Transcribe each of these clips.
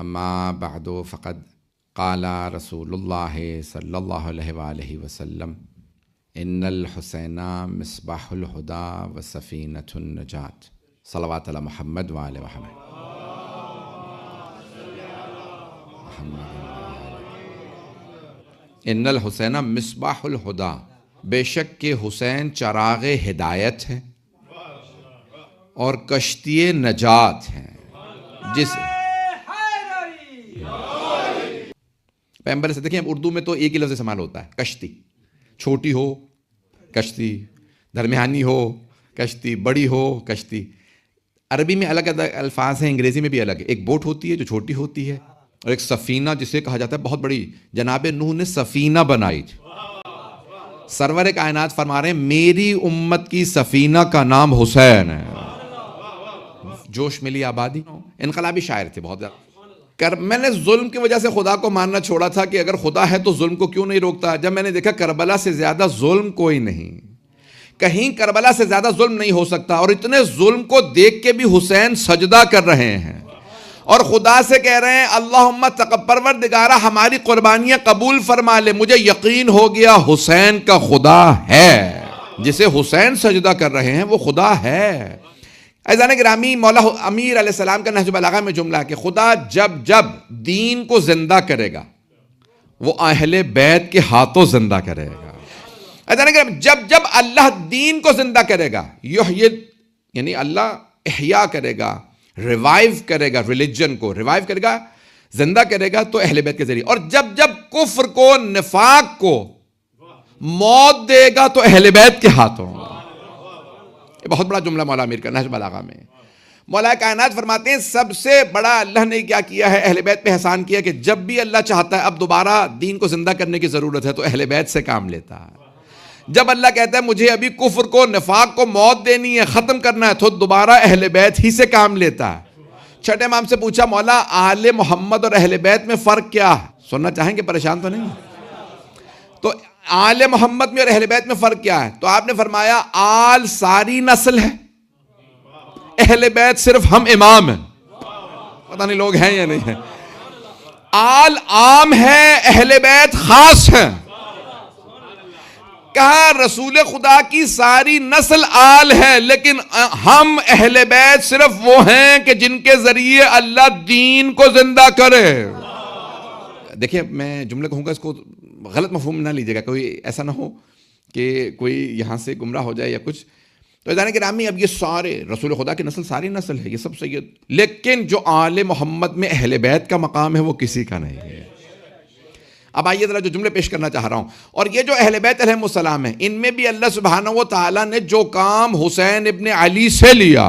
اما بعد فقد قال رسول اللہ صلی اللہ علیہ وآلہ وسلم ان الحسین مصباح الہدی و سفینۃ النجات صلوات علی محمد وآل محمد. ان الحسین مصباح الہدی، بے شک کہ حسین چراغ ہدایت ہے اور کشتی نجات ہیں. جس پیغمبر سے دیکھیں، اردو میں تو ایک ہی لفظ استعمال ہوتا ہے، کشتی. چھوٹی ہو کشتی، درمیانی ہو کشتی، بڑی ہو کشتی. عربی میں الگ الگ الفاظ ہیں، انگریزی میں بھی الگ ہے. ایک بوٹ ہوتی ہے جو چھوٹی ہوتی ہے، اور ایک سفینہ جسے کہا جاتا ہے بہت بڑی. جناب نوح نے سفینہ بنائی تھی. سرور کائنات فرما رہے ہیں میری امت کی سفینہ کا نام حسین ہے. جوش ملی آبادی. انقلابی شاعر تھے بہت زیادہ. میں نے ظلم کی وجہ سے خدا کو ماننا چھوڑا تھا کہ اگر خدا ہے تو ظلم کو کیوں نہیں روکتا. جب میں نے دیکھا کربلا سے زیادہ ظلم کوئی نہیں، کہیں کربلا سے زیادہ ظلم نہیں ہو سکتا. اور اتنے ظلم کو دیکھ کے بھی حسین سجدہ کر رہے ہیں اور خدا سے کہہ رہے ہیں اللہم پروردگارہ ہماری قربانیاں قبول فرما لے. مجھے یقین ہو گیا حسین کا خدا ہے. جسے حسین سجدہ کر رہے ہیں وہ خدا ہے. عزیزان گرامی، مولا امیر علیہ السلام کا نہج البلاغہ میں جملہ ہے کہ خدا جب دین کو زندہ کرے گا وہ اہل بیت کے ہاتھوں زندہ کرے گا. عزیزان گرامی، جب اللہ دین کو زندہ کرے گا، یعنی اللہ احیاء کرے گا، ریوائیو کرے گا، ریلیجن کو ریوائیو کرے گا، زندہ کرے گا تو اہل بیت کے ذریعے. اور جب کفر کو، نفاق کو موت دے گا تو اہل بیت کے ہاتھوں. یہ بہت بڑا جملہ مولا امیر کا نہج البلاغہ میں. مولا کائنات فرماتے ہیں سب سے بڑا اللہ نے کیا کیا ہے، اہل بیت پہ احسان کیا کہ جب بھی اللہ چاہتا ہے اب دوبارہ دین کو زندہ کرنے کی ضرورت ہے تو اہل بیت سے کام لیتا ہے. جب اللہ کہتا ہے مجھے ابھی کفر کو، نفاق کو موت دینی ہے، ختم کرنا ہے، تو دوبارہ اہل بیت ہی سے کام لیتا ہے. چھٹے امام سے پوچھا مولا آل محمد اور اہل بیت میں فرق کیا ہے؟ سننا چاہیں گے، پریشان تو نہیں؟ تو آل محمد میں اور اہل بیت میں فرق کیا ہے؟ تو آپ نے فرمایا آل ساری نسل ہے، اہل بیت صرف ہم امام ہیں. پتہ نہیں لوگ ہیں یا نہیں ہیں. آل عام ہے، اہل بیت خاص ہیں. کہا رسول خدا کی ساری نسل آل ہے، لیکن ہم اہل بیت صرف وہ ہیں کہ جن کے ذریعے اللہ دین کو زندہ کرے. دیکھیں میں جملے کہوں گا، اس کو غلط مفہوم نہ لیجیے گا، کوئی ایسا نہ ہو کہ کوئی یہاں سے گمراہ ہو جائے یا کچھ. تو عزیزان گرامی، اب یہ سارے رسول خدا کی نسل ساری نسل ہے، یہ سب سید، لیکن جو آل محمد میں اہل بیت کا مقام ہے وہ کسی کا نہیں ہے. اب آئیے ذرا جو جملے پیش کرنا چاہ رہا ہوں. اور یہ جو اہل بیت علیہم السلام ہیں، ان میں بھی اللہ سبحانہ و تعالیٰ نے جو کام حسین ابن علی سے لیا،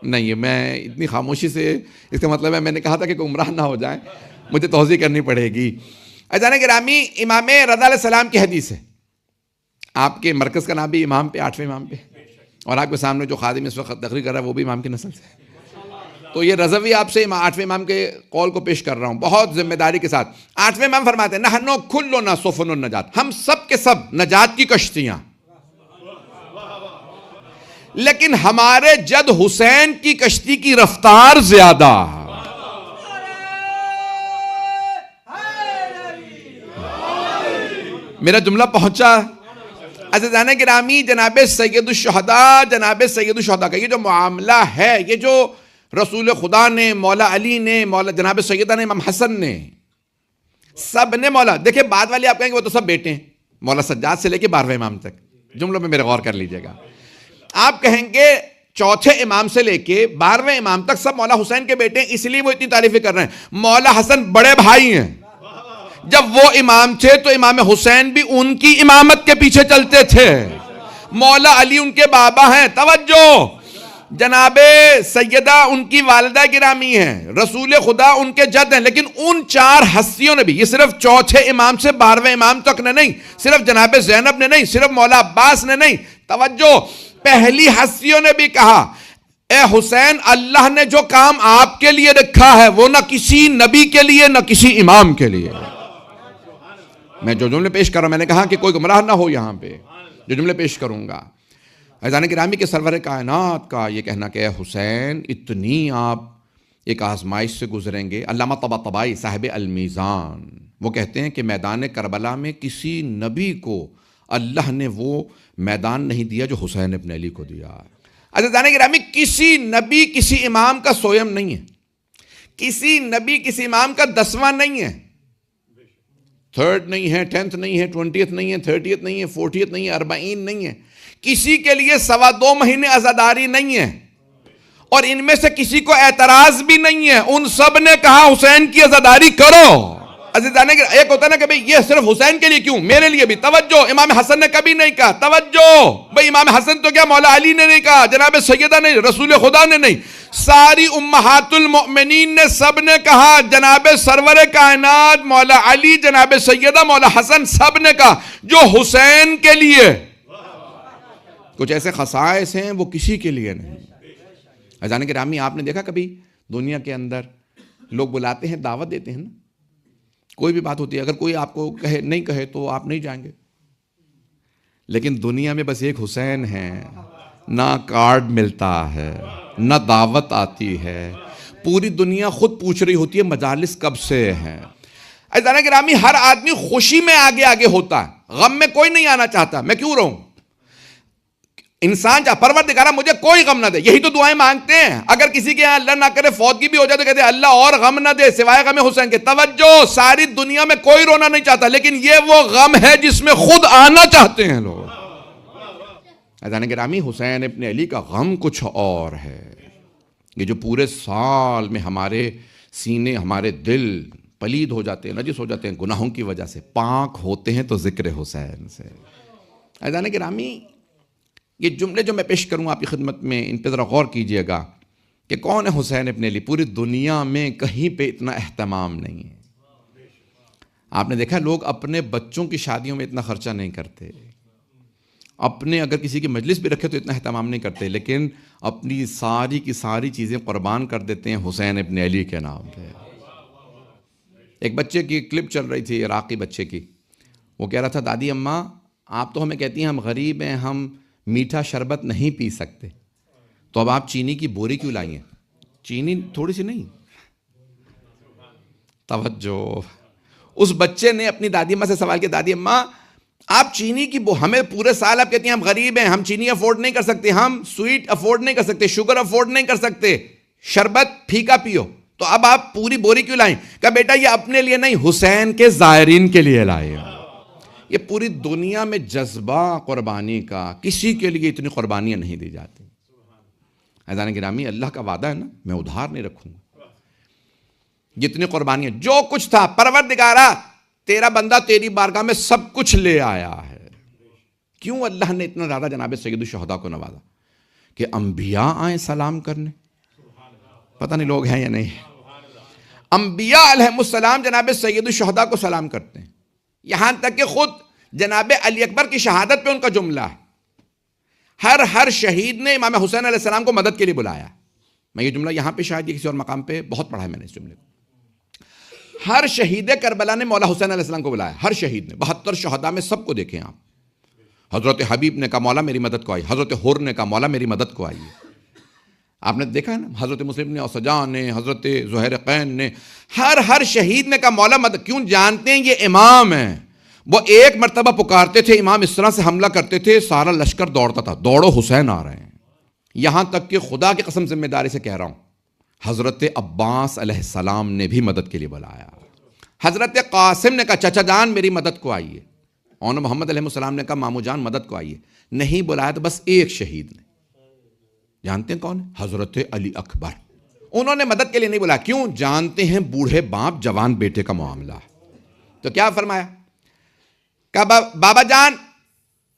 نہیں میں اتنی خاموشی سے، اس کا مطلب ہے میں نے کہا تھا کہ گمراہ نہ ہو جائیں، مجھے توضیح کرنی پڑے گی. عزیزان گرامی، امام رضا علیہ السلام کی حدیث ہے. آپ کے مرکز کا نام بھی امام پہ، 8ویں امام پہ، اور آپ کے سامنے جو خادم اس وقت تقریر کر رہا ہے وہ بھی امام کی نسل سے ہے. تو یہ رضوی آپ سے 8ویں امام کے قول کو پیش کر رہا ہوں بہت ذمہ داری کے ساتھ. 8ویں امام فرماتے ہیں نحنو کلنا سفن النجات، ہم سب کے سب نجات کی کشتیاں، لیکن ہمارے جد حسین کی کشتی کی رفتار زیادہ. میرا جملہ پہنچا؟ عزیزان گرامی، جناب سید الشہداء کا یہ جو معاملہ ہے، یہ جو رسول خدا نے، مولا علی نے، مولا جناب سیدنا امام حسن نے، سب نے مولا، دیکھیں بعد والے آپ کہیں گے وہ تو سب بیٹے ہیں، مولا سجاد سے لے کے 12ویں امام تک. جملوں میں میرے غور کر لیجئے گا. آپ کہیں گے چوتھے امام سے لے کے 12ویں امام تک سب مولا حسین کے بیٹے ہیں، اس لیے وہ اتنی تعریفیں کر رہے ہیں. مولا حسن بڑے بھائی ہیں. جب وہ امام تھے تو امام حسین بھی ان کی امامت کے پیچھے چلتے تھے. مولا علی ان کے بابا ہیں. توجہ، جناب سیدہ ان کی والدہ گرامی ہیں، رسول خدا ان کے جد ہیں. لیکن ان 4 ہستیوں نے بھی، یہ صرف چوتھے امام سے 12ویں امام تک نے نہیں، صرف جناب زینب نے نہیں، صرف مولا عباس نے نہیں، توجہ، پہلی ہستیوں نے بھی کہا اے حسین، اللہ نے جو کام آپ کے لیے رکھا ہے وہ نہ کسی نبی کے لیے نہ کسی امام کے لیے. میں جو جملے پیش کر رہا ہوں، میں نے کہا کہ کوئی گمراہ نہ ہو یہاں پہ جو جملے پیش کروں گا. عزیزان گرامی کے سرور کائنات کا یہ کہنا کہ اے حسین، اتنی آپ ایک آزمائش سے گزریں گے. علامہ طباطبائی صاحب المیزان وہ کہتے ہیں کہ میدان کربلا میں کسی نبی کو اللہ نے وہ میدان نہیں دیا جو حسین ابن علی کو دیا. عزیزان گرامی، کسی نبی کسی امام کا سویم نہیں ہے، کسی نبی کسی امام کا 10واں نہیں ہے، 3rd نہیں ہے، 10th نہیں ہے، 20th نہیں ہے، 30th نہیں ہے، 40th نہیں ہے، 40 نہیں ہے. کسی کے لیے 2.25 مہینے عزاداری نہیں ہے، اور ان میں سے کسی کو اعتراض بھی نہیں ہے. ان سب نے کہا حسین کی عزاداری کرو. عزیزان، ایک ہوتا ہے نا کہ بھئی یہ صرف حسین کے لیے کیوں، میرے لیے بھی. توجہ، امام حسن نے کبھی نہیں کہا. توجہ بھئی، امام حسن تو کیا مولا علی نے نہیں کہا، جناب سیدہ نے، رسول خدا نے نہیں، ساری امہات المؤمنین نے سب نے کہا. جناب سرور کائنات مولا علی، جناب سیدہ مولا حسن، سب نے کہا. جو حسین کے لیے کچھ ایسے خصائص ہیں وہ کسی کے لیے نہیں. عزیزان گرامی، آپ نے دیکھا کبھی دنیا کے اندر لوگ بلاتے ہیں، دعوت دیتے ہیں نا، کوئی بھی بات ہوتی ہے، اگر کوئی آپ کو کہے نہیں کہے تو آپ نہیں جائیں گے. لیکن دنیا میں بس ایک حسین ہے، نہ کارڈ ملتا ہے، نہ دعوت آتی ہے. پوری دنیا خود پوچھ رہی ہوتی ہے مجالس کب سے ہیں. عزیزان گرامی، ہر آدمی خوشی میں آگے آگے ہوتا ہے، غم میں کوئی نہیں آنا چاہتا. میں کیوں رہوں؟ انسان پروردگارہ مجھے کوئی غم نہ دے، یہی تو دعائیں مانگتے ہیں. اگر کسی کے یہاں اللہ نہ کرے فوتگی بھی ہو جائے تو کہتے ہیں اللہ اور غم نہ دے سوائے غم حسین کے. توجہ، ساری دنیا میں کوئی رونا نہیں چاہتا، لیکن یہ وہ غم ہے جس میں خود آنا چاہتے ہیں لوگ. عزیزان گرامی، حسین ابن علی کا غم کچھ اور ہے. یہ جو پورے سال میں ہمارے سینے، ہمارے دل پلید ہو جاتے ہیں، نجس ہو جاتے ہیں گناہوں کی وجہ سے، پاک ہوتے ہیں تو ذکر حسین سے. عزیزان گرامی، یہ جملے جو میں پیش کروں آپ کی خدمت میں، ان پہ ذرا غور کیجئے گا کہ کون ہے حسین ابن علی. پوری دنیا میں کہیں پہ اتنا اہتمام نہیں ہے. آپ نے دیکھا لوگ اپنے بچوں کی شادیوں میں اتنا خرچہ نہیں کرتے، اپنے اگر کسی کی مجلس بھی رکھے تو اتنا اہتمام نہیں کرتے، لیکن اپنی ساری کی ساری چیزیں قربان کر دیتے ہیں حسین ابن علی کے نام پہ. ایک بچے کی کلپ چل رہی تھی، عراقی بچے کی. وہ کہہ رہا تھا دادی اماں آپ تو ہمیں کہتی ہیں ہم غریب ہیں، ہم میٹھا شربت نہیں پی سکتے، تو اب آپ چینی کی بوری کیوں لائی ہیں؟ چینی تھوڑی سی نہیں. توجہ، اس بچے نے اپنی دادی اماں سے سوال کیا دادی اماں آپ چینی کی ہمیں پورے سال آپ کہتی ہیں ہم غریب ہیں، ہم چینی افورڈ نہیں کر سکتے، ہم سویٹ افورڈ نہیں کر سکتے، شوگر افورڈ نہیں کر سکتے، شربت پھیکا پیو، تو اب آپ پوری بوری کیوں لائیں؟ کہا بیٹا یہ اپنے لیے نہیں، حسین کے زائرین کے لیے لائے. یہ پوری دنیا میں جذبہ قربانی کا، کسی کے لیے اتنی قربانیاں نہیں دی جاتی. عزیزان گرامی، اللہ کا وعدہ ہے نا میں ادھار نہیں رکھوں گا. جتنی قربانیاں، جو کچھ تھا، پروردگارہ تیرا بندہ تیری بارگاہ میں سب کچھ لے آیا ہے. کیوں اللہ نے اتنا زیادہ جناب سید الشہداء کو نوازا؟ کہ انبیاء آئیں سلام کرنے. پتہ نہیں لوگ ہیں یا نہیں، انبیاء علیہ السلام جناب سید الشہداء کو سلام کرتے ہیں. یہاں تک کہ خود جناب علی اکبر کی شہادت پہ ان کا جملہ ہے، ہر شہید نے امام حسین علیہ السلام کو مدد کے لیے بلایا. میں یہ جملہ یہاں پہ شاید کسی اور مقام پہ بہت پڑھا ہے میں نے اس جملے کو. ہر شہید کربلا نے مولا حسین علیہ السلام کو بلایا، ہر شہید نے. 72 شہداء میں سب کو دیکھیں آپ. حضرت حبیب نے کہا مولا میری مدد کو آئی، حضرت حر نے کہا مولا میری مدد کو آئی. آپ نے دیکھا ہے نا، حضرت مسلم نے، اوسجان نے، حضرت زہیر قین نے، ہر شہید نے کہا مولا مدد. کیوں؟ جانتے ہیں یہ امام ہیں. وہ ایک مرتبہ پکارتے تھے، امام اس طرح سے حملہ کرتے تھے، سارا لشکر دوڑتا تھا، دوڑو حسین آ رہے ہیں. یہاں تک کہ خدا کی قسم ذمہ داری سے کہہ رہا ہوں، حضرت عباس علیہ السلام نے بھی مدد کے لیے بلایا. حضرت قاسم نے کہا چچا جان میری مدد کو آئیے. اور محمد علیہ السلام نے کہا مامو جان مدد کو آئیے. نہیں بلایا تو بس ایک شہید نے. جانتے ہیں کون ہے؟ حضرت علی اکبر. انہوں نے مدد کے لیے نہیں بلایا. کیوں؟ جانتے ہیں بوڑھے باپ جوان بیٹے کا معاملہ. تو کیا فرمایا؟ کہا بابا جان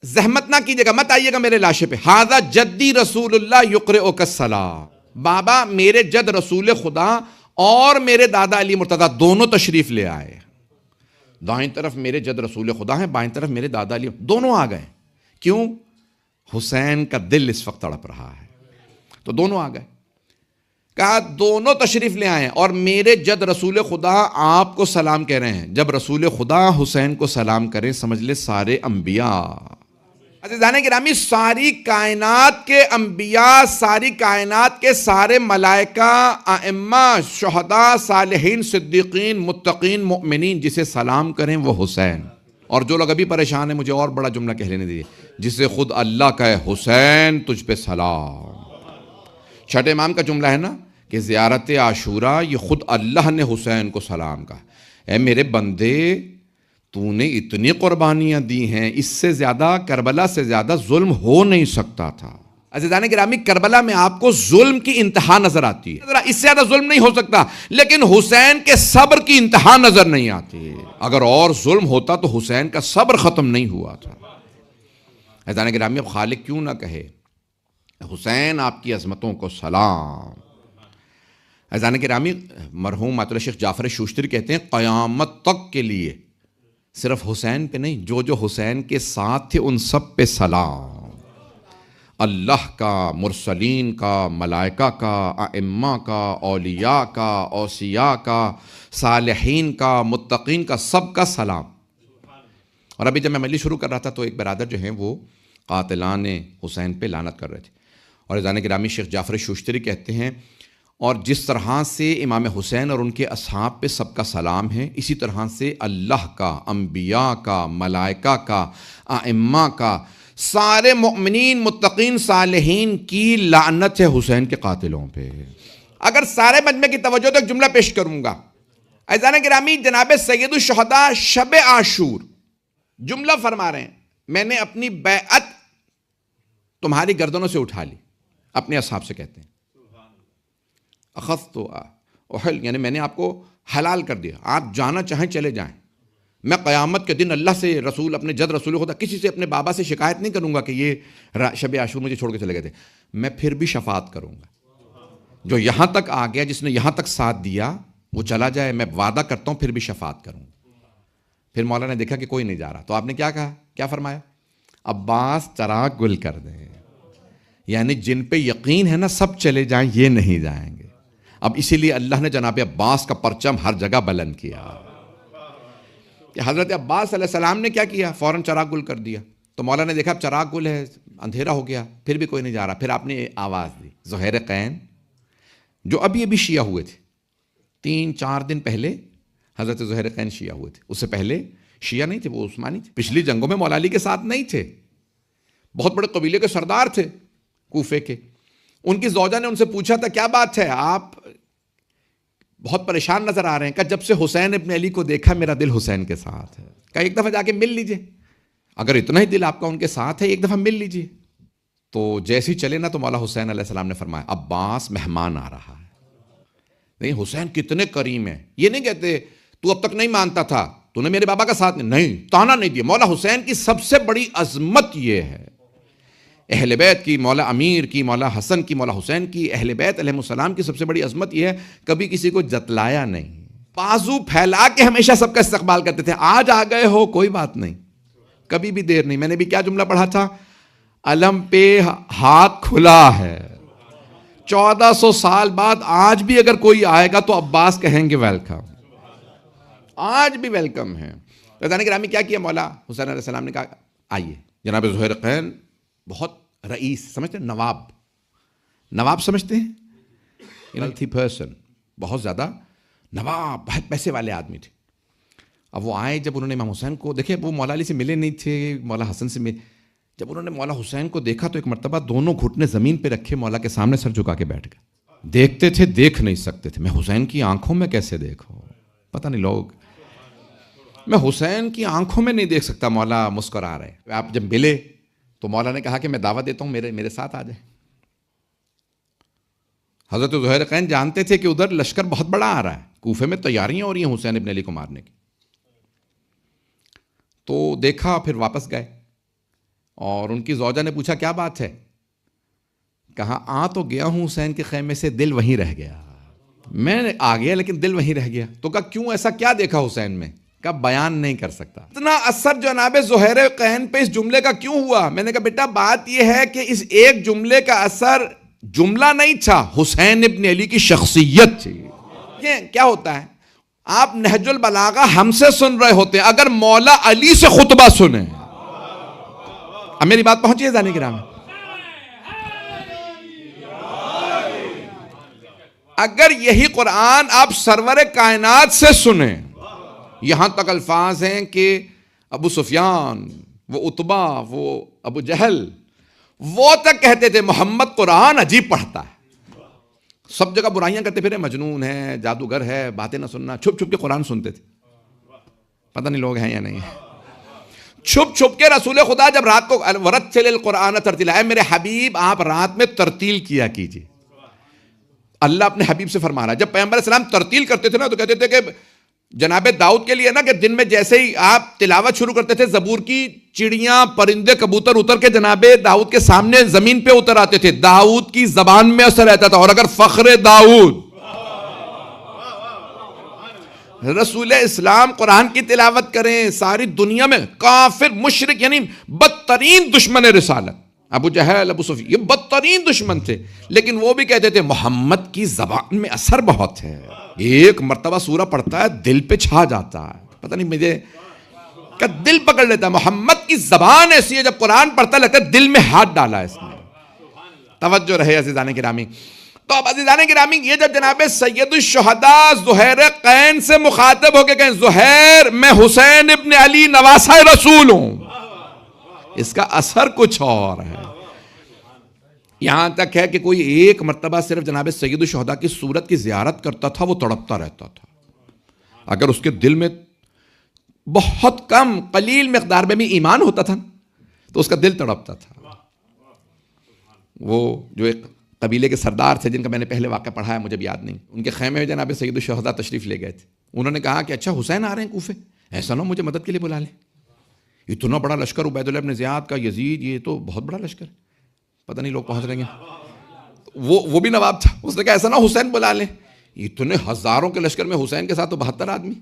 زحمت نہ کیجیے گا، مت آئیے گا میرے لاشے پہ. ھذا جدی رسول اللہ یقرئک الصلاۃ. بابا میرے جد رسول خدا اور میرے دادا علی مرتضیٰ دونوں تشریف لے آئے. دائیں طرف میرے جد رسول خدا ہیں، بائیں طرف میرے دادا علی، دونوں آ گئے. کیوں؟ حسین کا دل اس وقت تڑپ رہا ہے، تو دونوں آ گئے. کہا دونوں تشریف لے آئے اور میرے جد رسول خدا آپ کو سلام کہہ رہے ہیں. جب رسول خدا حسین کو سلام کریں سمجھ لے سارے انبیاء. عزیزان گرامی، ساری کائنات کے انبیاء، ساری کائنات کے سارے ملائکہ، ائمہ، شہداء، صالحین، صدیقین، متقین، مؤمنین جسے سلام کریں وہ حسین. اور جو لوگ ابھی پریشان ہیں، مجھے اور بڑا جملہ کہہ لینے دیجیے، جسے خود اللہ کہے حسین تجھ پہ سلام. چھٹے امام کا جملہ ہے نا کہ زیارت عاشوراء یہ خود اللہ نے حسین کو سلام کہا. اے میرے بندے، تو نے اتنی قربانیاں دی ہیں، اس سے زیادہ، کربلا سے زیادہ ظلم ہو نہیں سکتا تھا. عزیزان گرامی، کربلا میں آپ کو ظلم کی انتہا نظر آتی ہے، اس سے زیادہ ظلم نہیں ہو سکتا، لیکن حسین کے صبر کی انتہا نظر نہیں آتی. اگر اور ظلم ہوتا تو حسین کا صبر ختم نہیں ہوا تھا. عزیزان گرامی، اب خالق کیوں نہ کہے حسین آپ کی عظمتوں کو سلام. عزیزان گرامی، مرحوم آیت اللہ شیخ جعفر شوشتری کہتے ہیں قیامت تک کے لیے صرف حسین پہ نہیں، جو جو حسین کے ساتھ تھے ان سب پہ سلام. اللہ کا، مرسلین کا، ملائکہ کا، ائمہ کا، اولیاء کا، اوصیاء کا، صالحین کا، متقین کا، سب کا سلام. اور ابھی جب میں مجلس شروع کر رہا تھا تو ایک برادر جو ہیں وہ قاتلان حسین پہ لعنت کر رہے تھے. اور عزیزان گرامی، شیخ جعفر شوشتری کہتے ہیں اور جس طرح سے امام حسین اور ان کے اصحاب پہ سب کا سلام ہے، اسی طرح سے اللہ کا، انبیاء کا، ملائکہ کا، ائمہ کا، سارے مؤمنین، متقین، صالحین کی لعنت ہے حسین کے قاتلوں پہ. اگر سارے مجمع کی توجہ تو ایک جملہ پیش کروں گا. عزیزان گرامی، جناب سید الشہداء شب عاشور جملہ فرما رہے ہیں، میں نے اپنی بیعت تمہاری گردنوں سے اٹھا لی. اپنے اصحاب سے کہتے ہیں اخذت احل، یعنی میں نے آپ کو حلال کر دیا، آپ جانا چاہیں چلے جائیں. میں قیامت کے دن اللہ سے، رسول، اپنے جد رسول خدا، کسی سے، اپنے بابا سے شکایت نہیں کروں گا کہ یہ شب عاشور مجھے چھوڑ کے چلے گئے تھے. میں پھر بھی شفاعت کروں گا. جو یہاں تک آ گیا، جس نے یہاں تک ساتھ دیا، وہ چلا جائے. میں وعدہ کرتا ہوں پھر بھی شفاعت کروں گا. پھر مولا نے دیکھا کہ کوئی نہیں جا رہا تو آپ نے کیا کہا، کیا فرمایا؟ عباس چراغ گل کر دیں. یعنی جن پہ یقین ہے نا سب چلے جائیں، یہ نہیں جائیں گے. اب اسی لیے اللہ نے جناب عباس کا پرچم ہر جگہ بلند کیا. کہ حضرت عباس علیہ السلام نے کیا کیا؟ فوراً چراغ گل کر دیا. تو مولا نے دیکھا اب چراغ گل ہے، اندھیرا ہو گیا، پھر بھی کوئی نہیں جا رہا. پھر آپ نے آواز دی. زہیر قین جو ابھی شیعہ ہوئے تھے، 3-4 دن پہلے حضرت زہیر قین شیعہ ہوئے تھے. اس سے پہلے شیعہ نہیں تھے، وہ عثمانی تھے. پچھلی جنگوں میں مولا علی کے ساتھ نہیں تھے. بہت بڑے قبیلے کے سردار تھے کوفے کے. ان کی زوجہ نے ان سے پوچھا تھا کیا بات ہے، آپ بہت پریشان نظر آ رہے ہیں. کہا جب سے حسین ابن علی کو دیکھا میرا دل حسین کے ساتھ ہے. کہا ایک دفعہ جا کے مل لیجئے، اگر اتنا ہی دل آپ کا ان کے ساتھ ہے ایک دفعہ مل لیجئے. تو جیسے ہی چلے نا تو مولا حسین علیہ السلام نے فرمایا عباس مہمان آ رہا ہے. نہیں، حسین کتنے کریم ہیں. یہ نہیں کہتے تو اب تک نہیں مانتا تھا، تو نے میرے بابا کا ساتھ نہیں، تانا نہیں دیا. مولا حسین کی سب سے بڑی عظمت یہ ہے، اہل بیت کی، مولا امیر کی، مولا حسن کی، مولا حسین کی، اہل بیت علیہ السلام کی سب سے بڑی عظمت یہ ہے کبھی کسی کو جتلایا نہیں. بازو پھیلا کے ہمیشہ سب کا استقبال کرتے تھے. آج آ گئے ہو کوئی بات نہیں، کبھی بھی دیر نہیں. میں نے بھی کیا جملہ پڑھا تھا، علم پہ ہاتھ کھلا ہے. 1400 سال بعد آج بھی اگر کوئی آئے گا تو عباس کہیں گے ویلکم. آج بھی ویلکم ہے. رضوان گرامی کیا کیا مولا حسین علیہ السلام نے کہا آئیے. جناب زہیر قین بہت رئیس سمجھتے ہیں، نواب سمجھتے ہیں، ویلتھی پرسن، بہت زیادہ نواب، بہت پیسے والے آدمی تھے. اب وہ آئے، جب انہوں نے امام حسین کو دیکھے، وہ مولا علی سے ملے نہیں تھے، مولا حسن سے ملے. جب انہوں نے مولا حسین کو دیکھا تو ایک مرتبہ دونوں گھٹنے زمین پہ رکھے مولا کے سامنے سر جھکا کے بیٹھ گئے. دیکھتے تھے، دیکھ نہیں سکتے تھے. میں حسین کی آنکھوں میں کیسے دیکھوں، پتہ نہیں لوگ، میں حسین کی آنکھوں میں نہیں دیکھ سکتا. مولا مسکرا رہے. آپ جب ملے تو مولا نے کہا کہ میں دعوت دیتا ہوں میرے ساتھ آ جائیں. حضرت زہیر قین جانتے تھے کہ ادھر لشکر بہت بڑا آ رہا ہے، کوفے میں تیاریاں ہو رہی ہیں حسین ابن علی کو مارنے کی. تو دیکھا، پھر واپس گئے اور ان کی زوجہ نے پوچھا کیا بات ہے. کہا آ تو گیا ہوں حسین کے خیمے سے، دل وہیں رہ گیا. میں آ گیا لیکن دل وہیں رہ گیا. تو کہا کیوں، ایسا کیا دیکھا حسین میں؟ کا بیان نہیں کر سکتا. اتنا اثر جناب زہیر قین پہ اس جملے کا کیوں ہوا؟ میں نے کہا بیٹا بات یہ ہے کہ اس ایک جملے کا اثر جملہ نہیں تھا، حسین ابن علی کی شخصیت تھی. کیا ہوتا ہے، آپ نہج البلاغہ ہم سے سن رہے ہوتے ہیں، اگر مولا علی سے خطبہ سنیں اب میری بات پہنچی ہے زانے کرام؟ اگر یہی قرآن آپ سرور کائنات سے سنیں، یہاں تک الفاظ ہیں کہ ابو سفیان، وہ عتبہ، وہ ابو جہل، وہ تک کہتے تھے محمد قرآن عجیب پڑھتا ہے. سب جگہ برائیاں کرتے پھرے، مجنون ہے، جادوگر ہے، باتیں نہ سننا. چھپ چھپ کے قرآن سنتے تھے. پتہ نہیں لوگ ہیں یا نہیں. چھپ چھپ کے رسول خدا جب رات کو ورتل القرآن ترتیلا، اے میرے حبیب آپ رات میں ترتیل کیا کیجیے. اللہ اپنے حبیب سے فرما رہا ہے. جب پیغمبر علیہ السلام ترتیل کرتے تھے نا تو کہتے تھے کہ جناب داؤد کے لیے نا کہ دن میں جیسے ہی آپ تلاوت شروع کرتے تھے زبور کی، چڑیاں پرندے کبوتر اتر کے جناب داؤد کے سامنے زمین پہ اتر آتے تھے. داؤد کی زبان میں اثر رہتا تھا. اور اگر فخر داؤد رسول اسلام قرآن کی تلاوت کریں، ساری دنیا میں کافر مشرک یعنی بدترین دشمن رسالت ابو جہل، ابو سفیان، یہ بدترین دشمن تھے، لیکن وہ بھی کہتے تھے محمد کی زبان میں اثر بہت ہے. ایک مرتبہ سورہ پڑھتا ہے دل پہ چھا جاتا ہے. پتہ نہیں مجھے کہ دل پکڑ لیتا ہے. محمد کی زبان ایسی ہے جب قرآن پڑھتا لگتا ہے دل میں ہاتھ ڈالا ہے اس نے. توجہ رہے عزیزان گرامی. تو اب عزیزان گرامی یہ جب جناب سید الشہداء زہیر قین سے مخاطب ہو کے کہیں زہیر میں حسین ابن علی نواسہ رسول ہوں، اس کا اثر کچھ اور ہے. یہاں تک ہے کہ کوئی ایک مرتبہ صرف جناب سید الشہداء کی صورت کی زیارت کرتا تھا، وہ تڑپتا رہتا تھا. اگر اس کے دل میں بہت کم قلیل مقدار میں بھی ایمان ہوتا تھا تو اس کا دل تڑپتا تھا. وہ جو ایک قبیلے کے سردار تھے جن کا میں نے پہلے واقعہ پڑھا ہے، مجھے بھی یاد نہیں، ان کے خیمے میں جناب سید الشہداء تشریف لے گئے تھے. انہوں نے کہا کہ اچھا حسین آ رہے ہیں کوفے، ایسا نہ مجھے مدد کے لیے بلا لیں. اتنا بڑا لشکر عبید اللہ ابن زیاد کا، یزید، یہ تو بہت بڑا لشکر ہے، پتہ نہیں لوگ پہنچ رہے ہیں. وہ بھی نواب تھا. اس نے کہا ایسا نہ حسین بلا لیں. اتنے ہزاروں کے لشکر میں حسین کے ساتھ تو 72 آدمی،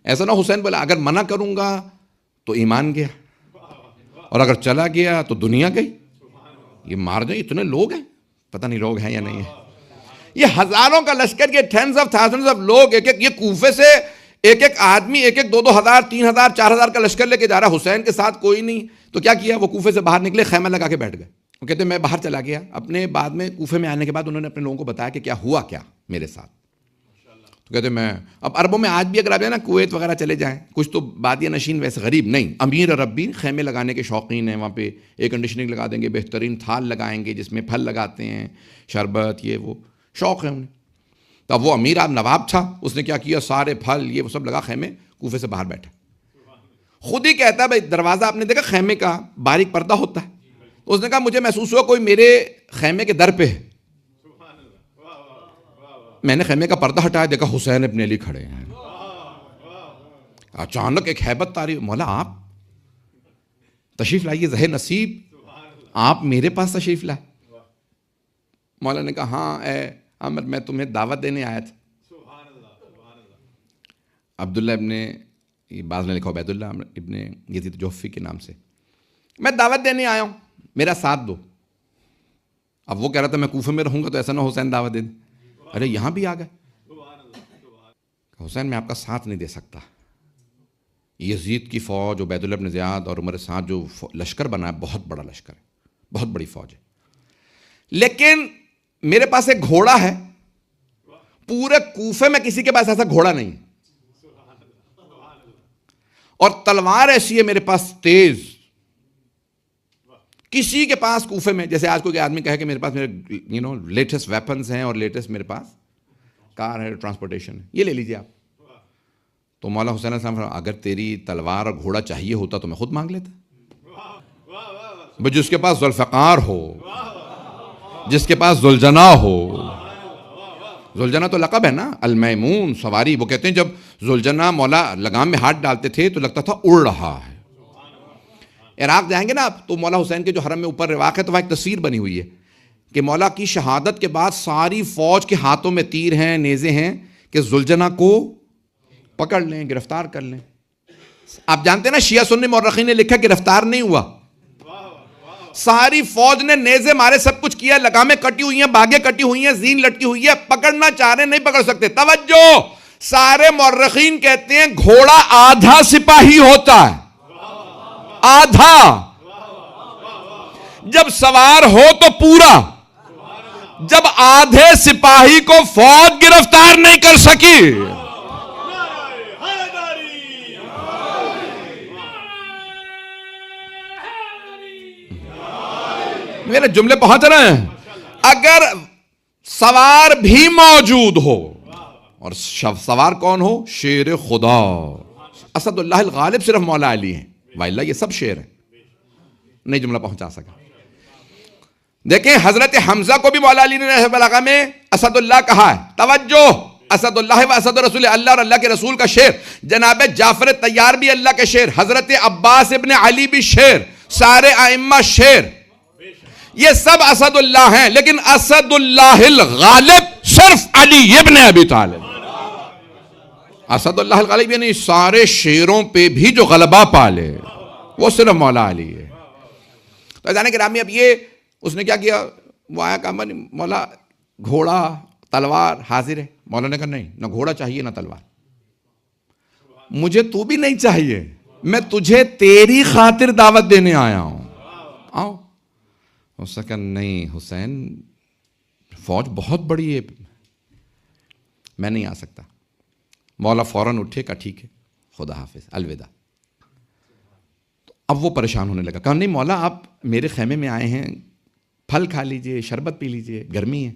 ایسا نہ حسین بلا. اگر منع کروں گا تو ایمان گیا، اور اگر چلا گیا تو دنیا گئی. یہ مار جائیں. اتنے لوگ ہیں، پتہ نہیں لوگ ہیں یا نہیں ہیں. یہ ہزاروں کا لشکر، یہ ٹینز آف تھاؤزنڈز آف لوگ، یہ کوفے سے ایک ایک آدمی 2 ہزار 3 ہزار 4 ہزار کا لشکر لے کے جا رہا. حسین کے ساتھ کوئی نہیں. تو کیا کیا، وہ کوفے سے باہر نکلے، خیمہ لگا کے بیٹھ گئے. وہ کہتے ہیں میں باہر چلا گیا. اپنے بعد میں کوفے میں آنے کے بعد انہوں نے اپنے لوگوں کو بتایا کہ کیا ہوا کیا میرے ساتھ. تو کہتے ہیں میں اب عربوں میں آج بھی اگر آپ جائیں نا کویت وغیرہ چلے جائیں، کچھ تو بادیہ نشین ویسے غریب نہیں، امیر عربی خیمے لگانے کے شوقین ہیں. وہاں پہ ایئر کنڈیشننگ لگا دیں گے، بہترین تھال لگائیں گے جس میں پھل لگاتے ہیں، شربت، یہ وہ شوق ہے انہیں. تو اب وہ امیر آپ نواب تھا، اس نے کیا کیا، سارے پھل یہ وہ سب لگا خیمے، کوفے سے باہر بیٹھا. خود ہی کہتا ہے بھائی دروازہ آپ نے دیکھا خیمے کا باریک پردہ ہوتا ہے. اس نے کہا مجھے محسوس ہوا کوئی میرے خیمے کے در پہ ہے. میں نے خیمے کا پردہ ہٹایا، دیکھا حسین ابن علی کھڑے ہیں. اچانک ایک ہیبت طاری، مولا آپ تشریف لائیے، ظہر نصیب آپ میرے پاس تشریف لائے. مولا نے کہا ہاں اے عمر، میں تمہیں دعوت دینے آیا تھا. عبداللہ ابن، یہ بعض نے لکھا عبید اللہ ابن یزید جوفی کے نام سے، میں دعوت دینے آیا ہوں، میرا ساتھ دو. اب وہ کہہ رہا تھا میں کوفے میں رہوں گا تو ایسا نہ حسین دعوت دے دیں. ارے یہاں بھی آ گئے. حسین میں آپ کا ساتھ نہیں دے سکتا. یزید کی فوج، عبید اللہ ابن زیاد اور عمر سعد جو لشکر بنا ہے بہت بڑا لشکر ہے، بہت بڑی فوج ہے، لیکن میرے پاس ایک گھوڑا ہے. پورے کوفے میں کسی کے پاس ایسا گھوڑا نہیں، اور تلوار ایسی ہے میرے پاس تیز، کسی کے پاس کوفے میں، جیسے آج کوئی آدمی کہے کہ میرے پاس میرے لیٹسٹ ویپنز ہیں اور لیٹسٹ میرے پاس کار ہے، ٹرانسپورٹیشن ہے، یہ لے لیجیے آپ. تو مولا حسین علیہ السلام اگر تیری تلوار اور گھوڑا چاہیے ہوتا تو میں خود مانگ لیتا. جس کے پاس ذوالفقار ہو، جس کے پاس ذوالجنا ہو، ذوالجنا تو لقب ہے نا، المیمون سواری. وہ کہتے ہیں جب ذوالجنا مولا لگام میں ہاتھ ڈالتے تھے تو لگتا تھا اڑ رہا ہے. عراق جائیں گے نا آپ تو مولا حسین کے جو حرم میں اوپر رواق ہے تو وہاں ایک تصویر بنی ہوئی ہے کہ مولا کی شہادت کے بعد ساری فوج کے ہاتھوں میں تیر ہیں، نیزے ہیں کہ ذوالجنا کو پکڑ لیں، گرفتار کر لیں. آپ جانتے ہیں نا شیعہ سنی مورخین نے لکھا گرفتار نہیں ہوا، ساری فوج نے نیزے مارے، سب کچھ کیا، لگامیں کٹی ہوئی ہیں، باگیں کٹی ہوئی ہیں، زین لٹکی ہوئی ہے، پکڑنا چاہ رہے نہیں پکڑ سکتے. توجہ، سارے مورخین کہتے ہیں گھوڑا آدھا سپاہی ہوتا ہے، آدھا. جب سوار ہو تو پورا، جب آدھے سپاہی کو فوج گرفتار نہیں کر سکی. میرے جملے پہنچ رہے ہیں؟ اگر سوار بھی موجود ہو، اور سوار کون ہو؟ شیر خدا اسد اللہ الغالب صرف مولا علی ہیں، وائلہ یہ سب شیر ہیں. نہیں جملہ پہنچا سکا. دیکھیں حضرت حمزہ کو بھی مولا علی نے نہج البلاغہ میں اسد اللہ کہا ہے. توجہ، اسد اللہ و اسد رسول اللہ، اور اللہ کے رسول کا شیر. جناب جعفر طیار بھی اللہ کے شیر، حضرت عباس ابن علی بھی شیر، سارے ائمہ شیر، یہ سب اسد اللہ ہیں. لیکن اسد اللہ الغالب صرف علی ابن ابی طالب. اسد اللہ الغالب یعنی سارے شیروں پہ بھی جو غلبہ پالے وہ صرف مولا علی ہے. تو عزیزان گرامی، اب یہ اس نے کیا کیا؟ وہ آیا کہا مولا گھوڑا تلوار حاضر ہے. مولا نے کہا نہیں، نہ گھوڑا چاہیے نہ تلوار، مجھے تو بھی نہیں چاہیے، میں تجھے تیری خاطر دعوت دینے آیا ہوں، آؤ. اس نے کہا نہیں حسین، فوج بہت بڑی ہے، میں نہیں آ سکتا. مولا فوراً اٹھے، کہا ٹھیک ہے، خدا حافظ، الوداع. اب وہ پریشان ہونے لگا، کہا نہیں مولا آپ میرے خیمے میں آئے ہیں، پھل کھا لیجئے، شربت پی لیجئے، گرمی ہے.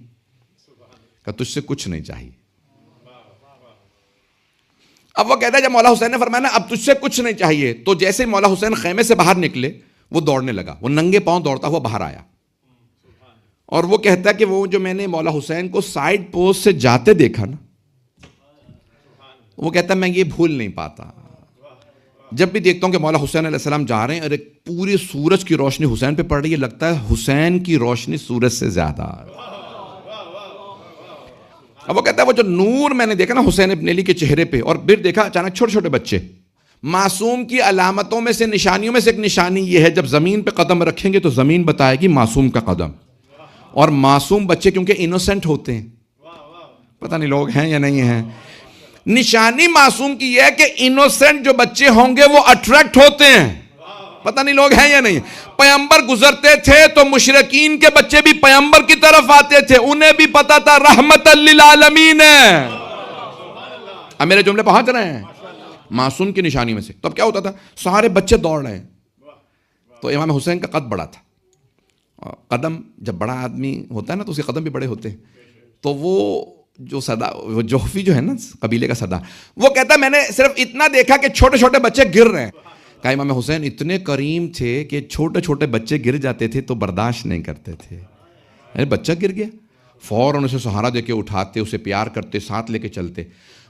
کہا تجھ سے کچھ نہیں چاہیے. اب وہ کہتا ہے جب مولا حسین نے فرمایا نا اب تجھ سے کچھ نہیں چاہیے، تو جیسے مولا حسین خیمے سے باہر نکلے وہ دوڑنے لگا، وہ ننگے پاؤں دوڑتا ہوا باہر آیا. اور وہ کہتا ہے کہ وہ جو میں نے مولا حسین کو سائیڈ پوسٹ سے جاتے دیکھا نا، وہ کہتا ہے میں یہ بھول نہیں پاتا. جب بھی دیکھتا ہوں کہ مولا حسین علیہ السلام جا رہے ہیں اور ایک پوری سورج کی روشنی حسین پہ پڑ رہی ہے، لگتا ہے حسین کی روشنی سورج سے زیادہ. اب وہ کہتا ہے وہ جو نور میں نے دیکھا نا حسین ابن علی کے چہرے پہ، اور پھر دیکھا اچانک چھوٹے چھوٹے بچے. معصوم کی علامتوں میں سے، نشانیوں میں سے ایک نشانی یہ ہے جب زمین پہ قدم رکھیں گے تو زمین بتائے گی معصوم کا قدم. اور معصوم بچے کیونکہ انوسنٹ ہوتے ہیں، پتہ نہیں لوگ ہیں یا نہیں ہیں. نشانی معصوم کی یہ ہے کہ انوسنٹ جو بچے ہوں گے وہ اٹریکٹ ہوتے ہیں. پتہ نہیں لوگ ہیں یا نہیں. پیغمبر گزرتے تھے تو مشرکین کے بچے بھی پیغمبر کی طرف آتے تھے، انہیں بھی پتا تھا رحمت للعالمین ہے. اب میرے جملے پہنچ رہے ہیں؟ معصوم کی نشانی میں سے. تو اب کیا ہوتا تھا؟ سارے بچے دوڑ رہے ہیں. تو امام حسین کا قد بڑا تھا، قدم جب بڑا آدمی ہوتا ہے نا تو اس کے قدم بھی بڑے ہوتے ہیں. تو وہ جو صدا، وہ جوہفی جو ہے نا قبیلے کا صدا، وہ کہتا ہے میں نے صرف اتنا دیکھا کہ چھوٹے چھوٹے بچے گر رہے ہیں. کہا امام حسین اتنے کریم تھے کہ چھوٹے چھوٹے بچے گر جاتے تھے تو برداشت نہیں کرتے تھے. بچہ گر گیا، فوراً اسے سہارا دے کے اٹھاتے، اسے پیار کرتے، ساتھ لے کے چلتے.